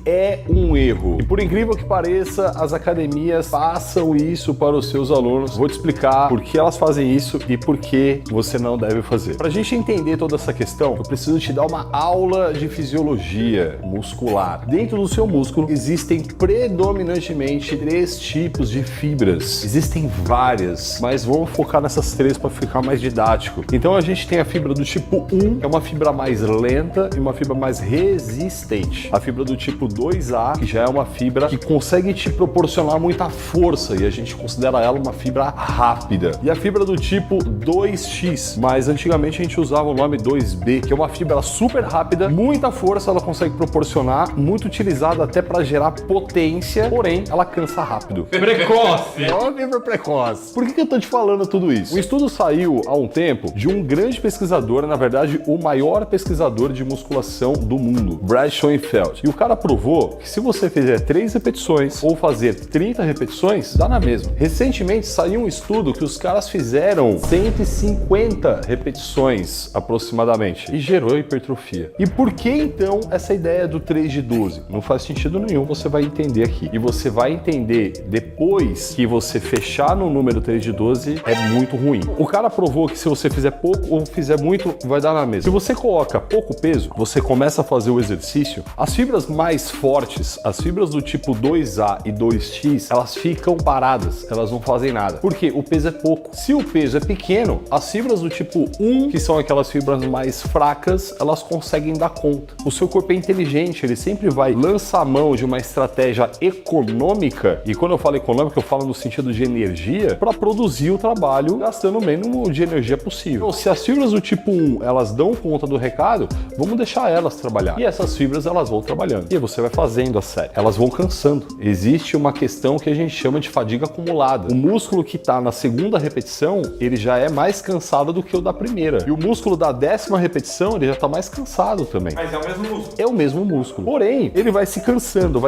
É um erro. E por incrível que pareça, as academias passam isso para os seus alunos. Vou te explicar por que elas fazem isso e por que você não deve fazer. Para a gente entender toda essa questão, eu preciso te dar uma aula de fisiologia muscular. Dentro do seu músculo existem predominantemente 3 tipos de fibras. Existem várias, mas vamos focar nessas 3 para ficar mais didático. Então a gente tem a fibra do tipo 1, que é uma fibra mais lenta e uma fibra mais resistente. A fibra do tipo 2A, que já é uma fibra que consegue te proporcionar muita força e a gente considera ela uma fibra rápida. E a fibra do tipo 2X, mas antigamente a gente usava o nome 2B, que é uma fibra super rápida, muita força ela consegue proporcionar, muito utilizada até para gerar potência, porém ela cansa rápido. Precoce! É uma fibra precoce. Por que eu tô te falando tudo isso? Um estudo saiu há um tempo de um grande pesquisador, na verdade o maior pesquisador de musculação do mundo, Brad Schoenfeld. E o cara provou que se você fizer 3 repetições ou fazer 30 repetições, dá na mesma. Recentemente saiu um estudo que os caras fizeram 150 repetições aproximadamente e gerou hipertrofia. E por que então essa ideia do 3 de 12? Não faz sentido nenhum, você vai entender aqui. E você vai entender depois que você fechar no número 3 de 12 é muito ruim. O cara provou que se você fizer pouco ou fizer muito, vai dar na mesma. Se você coloca pouco peso, você começa a fazer o exercício, as fibras mais fortes, as fibras do tipo 2A e 2X, elas ficam paradas, elas não fazem nada. Porque o peso é pouco. Se o peso é pequeno, as fibras do tipo 1, que são aquelas fibras mais fracas, elas conseguem dar conta. O seu corpo é inteligente, ele sempre vai lançar a mão de uma estratégia econômica, e quando eu falo econômica, eu falo no sentido de energia, para produzir o trabalho gastando o mínimo de energia possível. Então, se as fibras do tipo 1, elas dão conta do recado, vamos deixar elas trabalhar. E essas fibras, elas vão trabalhando. E você vai fazendo a série. Elas vão cansando. Existe uma questão que a gente chama de fadiga acumulada. O músculo que está na segunda repetição, ele já é mais cansado do que o da primeira. E o músculo da 10ª repetição, ele já está mais cansado também. Mas é o mesmo músculo. É o mesmo músculo. Porém, ele vai se cansando.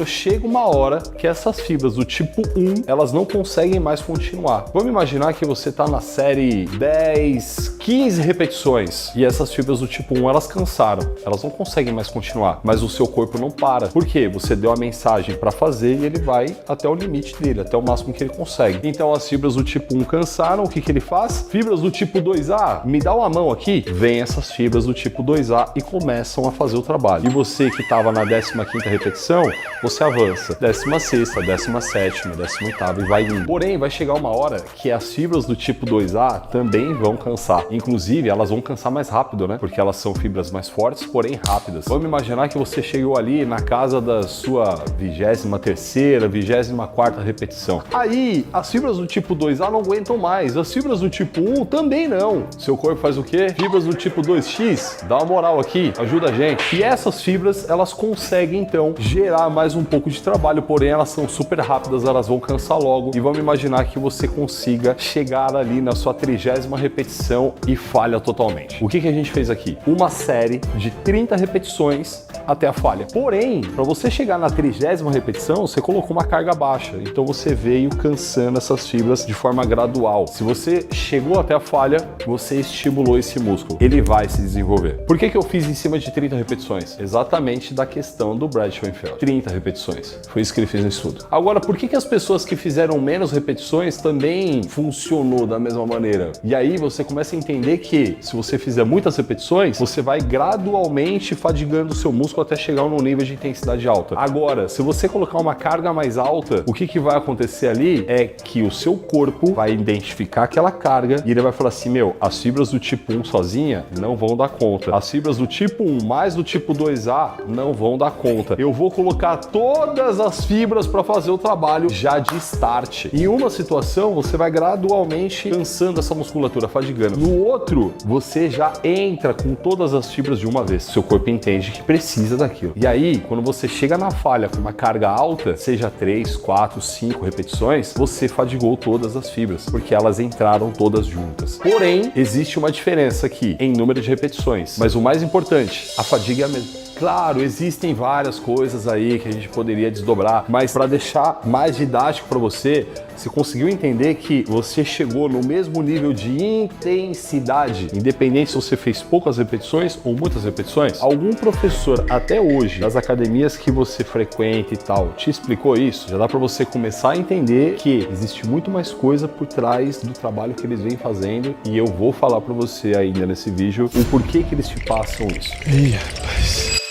Chega uma hora que essas fibras do tipo 1, elas não conseguem mais continuar. Vamos imaginar que você está na série 10, 15 repetições e essas fibras do tipo 1, elas cansaram. Elas não conseguem mais continuar, mas o seu corpo não para. Por quê? Você deu a mensagem para fazer e ele vai até o limite dele, até o máximo que ele consegue. Então as fibras do tipo 1 cansaram, o que ele faz? Fibras do tipo 2A, me dá uma mão aqui. Vem essas fibras do tipo 2A e começam a fazer o trabalho. E você que estava na 15ª repetição, você avança. 16ª, 17ª, 18ª e vai indo. Porém, vai chegar uma hora que as fibras do tipo 2A também vão cansar. Inclusive, elas vão cansar mais rápido, né? Porque elas são fibras mais fortes, porém rápidas. Vamos imaginar que você chegou ali na casa da sua 23ª, 24ª repetição. Aí, as fibras do tipo 2A não aguentam mais. As fibras do tipo 1 também não. Seu corpo faz o quê? Fibras do tipo 2X, dá uma moral aqui, ajuda a gente. E essas fibras, elas conseguem, então, gerar mais um pouco de trabalho, porém elas são super rápidas, elas vão cansar logo. E vamos imaginar que você consiga chegar ali na sua 30ª repetição e falha totalmente. O que a gente fez aqui? Uma série de 30 repetições até a falha. Porém, para você chegar na 30ª repetição, você colocou uma carga baixa. Então você veio cansando essas fibras de forma gradual. Se você chegou até a falha, você estimulou esse músculo. Ele vai se desenvolver. Por que eu fiz em cima de 30 repetições? Exatamente da questão do Brad Schoenfeld. 30 repetições. Foi isso que ele fez no estudo. Agora, por que as pessoas que fizeram menos repetições também funcionou da mesma maneira? E aí você começa a entender que se você fizer muitas repetições, você vai gradualmente fadigando o seu músculo até chegar num nível de intensidade alta. Agora, se você colocar uma carga mais alta, o que vai acontecer ali é que o seu corpo vai identificar aquela carga e ele vai falar assim, meu, as fibras do tipo 1 sozinha não vão dar conta. As fibras do tipo 1 mais do tipo 2A não vão dar conta. Eu vou colocar todas as fibras para fazer o trabalho já de start. Em uma situação, você vai gradualmente cansando essa musculatura, fadigando. No outro, você já entra com todas as fibras de uma vez. Seu corpo entende que precisa daquilo. E aí, quando você chega na falha com uma carga alta, seja 3, 4, 5 repetições, você fadigou todas as fibras, porque elas entraram todas juntas. Porém, existe uma diferença aqui em número de repetições. Mas o mais importante, a fadiga é a mesma. Claro, existem várias coisas aí que a gente poderia desdobrar, mas para deixar mais didático para você, você conseguiu entender que você chegou no mesmo nível de intensidade, independente se você fez poucas repetições ou muitas repetições? Algum professor até hoje, das academias que você frequenta e tal, te explicou isso? Já dá para você começar a entender que existe muito mais coisa por trás do trabalho que eles vêm fazendo, e eu vou falar para você ainda nesse vídeo o porquê que eles te passam isso. Ih, rapaz.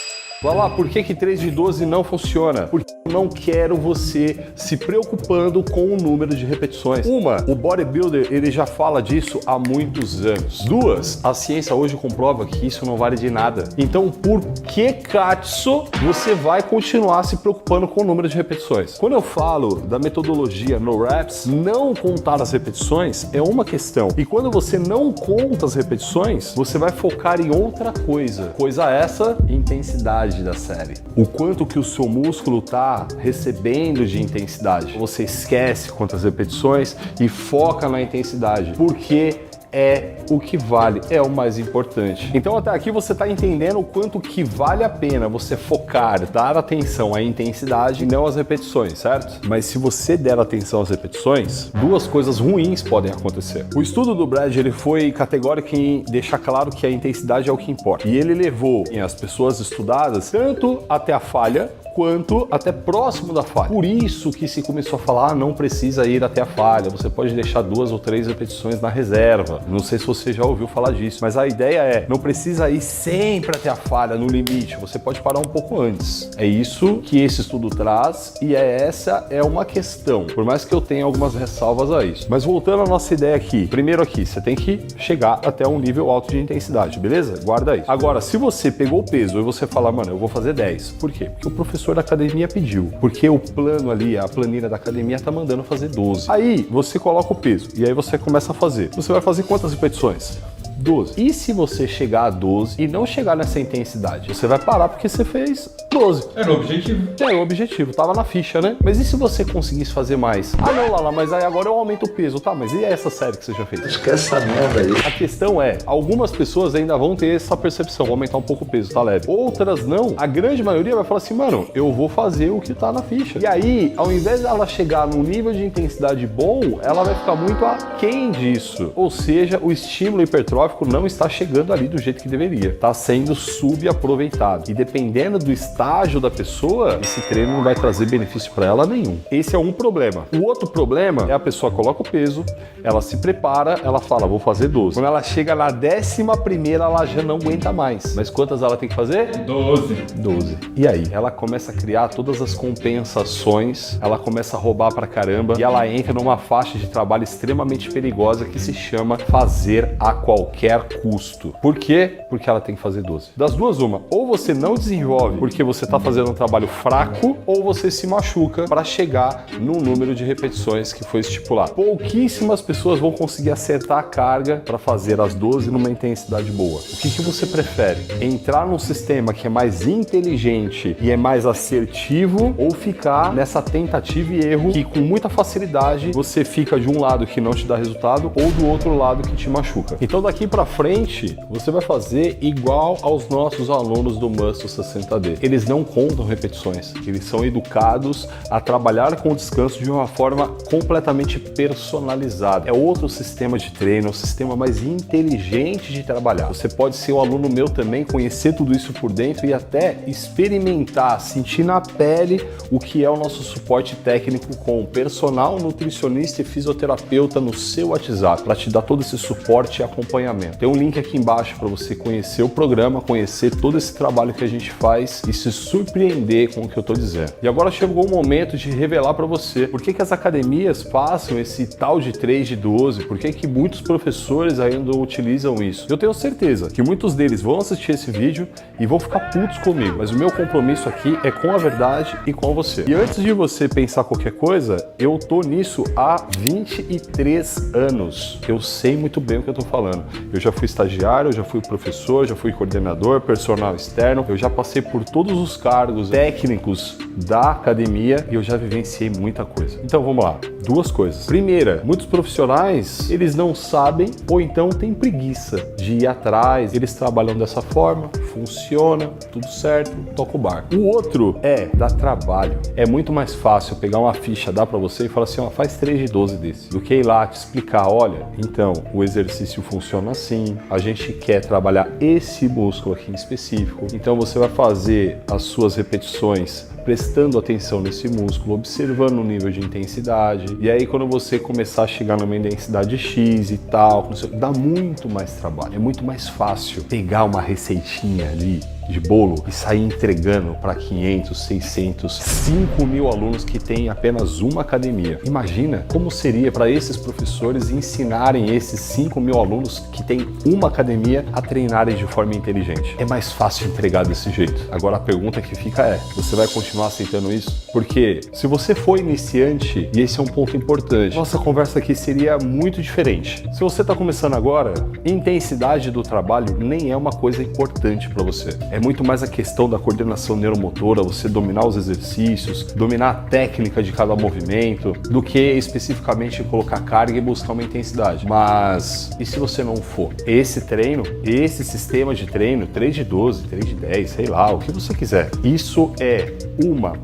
Vai lá, por que 3 de 12 não funciona? Porque eu não quero você se preocupando com o número de repetições. Uma, o bodybuilder, ele já fala disso há muitos anos. Duas, a ciência hoje comprova que isso não vale de nada. Então, por que, Katsu, você vai continuar se preocupando com o número de repetições? Quando eu falo da metodologia no reps, não contar as repetições é uma questão. E quando você não conta as repetições, você vai focar em outra coisa. Coisa essa, intensidade da série. O quanto que o seu músculo está recebendo de intensidade. Você esquece quantas repetições e foca na intensidade. Porque é o que vale, é o mais importante. Então até aqui você está entendendo o quanto que vale a pena você focar, dar atenção à intensidade e não às repetições, certo? Mas se você der atenção às repetições, duas coisas ruins podem acontecer. O estudo do Brad, ele foi categórico em deixar claro que a intensidade é o que importa. E ele levou as pessoas estudadas tanto até a falha, quanto até próximo da falha. Por isso que se começou a falar, não precisa ir até a falha, você pode deixar 2 ou 3 repetições na reserva. Não sei se você já ouviu falar disso, mas a ideia é, não precisa ir sempre até a falha, no limite, você pode parar um pouco antes. É isso que esse estudo traz e essa é uma questão, por mais que eu tenha algumas ressalvas a isso. Mas voltando à nossa ideia aqui, primeiro aqui, você tem que chegar até um nível alto de intensidade, beleza? Guarda isso. Agora, se você pegou o peso e você falar, mano, eu vou fazer 10, por quê? Porque o professor da academia pediu, porque o plano ali, a planilha da academia tá mandando fazer 12. Aí você coloca o peso e aí você começa a fazer. Você vai fazer quantas repetições? 12. E se você chegar a 12 e não chegar nessa intensidade? Você vai parar porque você fez 12. Era o objetivo. É o objetivo, tava na ficha, né? Mas e se você conseguisse fazer mais? Ah não, Lala, mas aí agora eu aumento o peso. Tá, mas e essa série que você já fez? Esquece essa merda aí. A questão é, algumas pessoas ainda vão ter essa percepção, vou aumentar um pouco o peso, tá leve. Outras não. A grande maioria vai falar assim, mano, eu vou fazer o que tá na ficha. E aí, ao invés dela chegar num nível de intensidade bom, ela vai ficar muito aquém disso. Ou seja, o estímulo hipertrófico não está chegando ali do jeito que deveria. Está sendo subaproveitado. E dependendo do estágio da pessoa, esse treino não vai trazer benefício para ela nenhum. Esse é um problema. O outro problema é a pessoa coloca o peso, ela se prepara, ela fala, vou fazer 12. Quando ela chega na 11ª, ela já não aguenta mais. Mas quantas ela tem que fazer? 12. 12. E aí? Ela começa a criar todas as compensações, ela começa a roubar pra caramba e ela entra numa faixa de trabalho extremamente perigosa que se chama fazer a qualquer custo. Por quê? Porque ela tem que fazer 12. Das duas, uma. Ou você não desenvolve porque você está fazendo um trabalho fraco, ou você se machuca para chegar no número de repetições que foi estipulado. Pouquíssimas pessoas vão conseguir acertar a carga para fazer as 12 numa intensidade boa. O que você prefere? Entrar num sistema que é mais inteligente e é mais assertivo, ou ficar nessa tentativa e erro que com muita facilidade você fica de um lado que não te dá resultado ou do outro lado que te machuca. Então daqui para frente, você vai fazer igual aos nossos alunos do Muscle 60D. Eles não contam repetições, eles são educados a trabalhar com o descanso de uma forma completamente personalizada. É outro sistema de treino, um sistema mais inteligente de trabalhar. Você pode ser um aluno meu também, conhecer tudo isso por dentro e até experimentar, sentir na pele o que é o nosso suporte técnico com personal, nutricionista e fisioterapeuta no seu WhatsApp, para te dar todo esse suporte e acompanhamento. Tem um link aqui embaixo para você conhecer o programa, conhecer todo esse trabalho que a gente faz e se surpreender com o que eu estou dizendo. E agora chegou o momento de revelar para você por que as academias passam esse tal de 3 de 12, por que muitos professores ainda utilizam isso. Eu tenho certeza que muitos deles vão assistir esse vídeo e vão ficar putos comigo, mas o meu compromisso aqui é com a verdade e com você. E antes de você pensar qualquer coisa, eu tô nisso há 23 anos. Eu sei muito bem o que eu tô falando. Eu já fui estagiário, eu já fui professor, já fui coordenador, personal externo, eu já passei por todos os cargos técnicos da academia e eu já vivenciei muita coisa. Então vamos lá, duas coisas. Primeira, muitos profissionais, eles não sabem ou então têm preguiça de ir atrás, eles trabalham dessa forma, funciona, tudo certo, toca o barco. O outro dá trabalho. É muito mais fácil pegar uma ficha, dar para você e falar assim, ó, faz 3 de 12 desse, do que ir lá te explicar, olha, então, o exercício funciona assim, a gente quer trabalhar esse músculo aqui em específico, então você vai fazer as suas repetições prestando atenção nesse músculo, observando o nível de intensidade, e aí quando você começar a chegar numa intensidade X e tal, dá muito mais trabalho, é muito mais fácil pegar uma receitinha ali de bolo e sair entregando para 500, 600, 5 mil alunos que têm apenas uma academia. Imagina como seria para esses professores ensinarem esses 5 mil alunos que têm uma academia a treinarem de forma inteligente. É mais fácil entregar desse jeito. Agora a pergunta que fica é, você vai continuar aceitando isso? Porque se você for iniciante, e esse é um ponto importante, nossa conversa aqui seria muito diferente. Se você está começando agora, intensidade do trabalho nem é uma coisa importante para você. É muito mais a questão da coordenação neuromotora, você dominar os exercícios, dominar a técnica de cada movimento, do que especificamente colocar carga e buscar uma intensidade. Mas e se você não for? Esse treino, esse sistema de treino, 3 de 12, 3 de 10, sei lá, o que você quiser. Isso é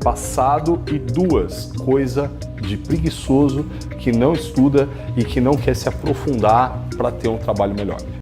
passado e 2, coisa de preguiçoso que não estuda e que não quer se aprofundar para ter um trabalho melhor.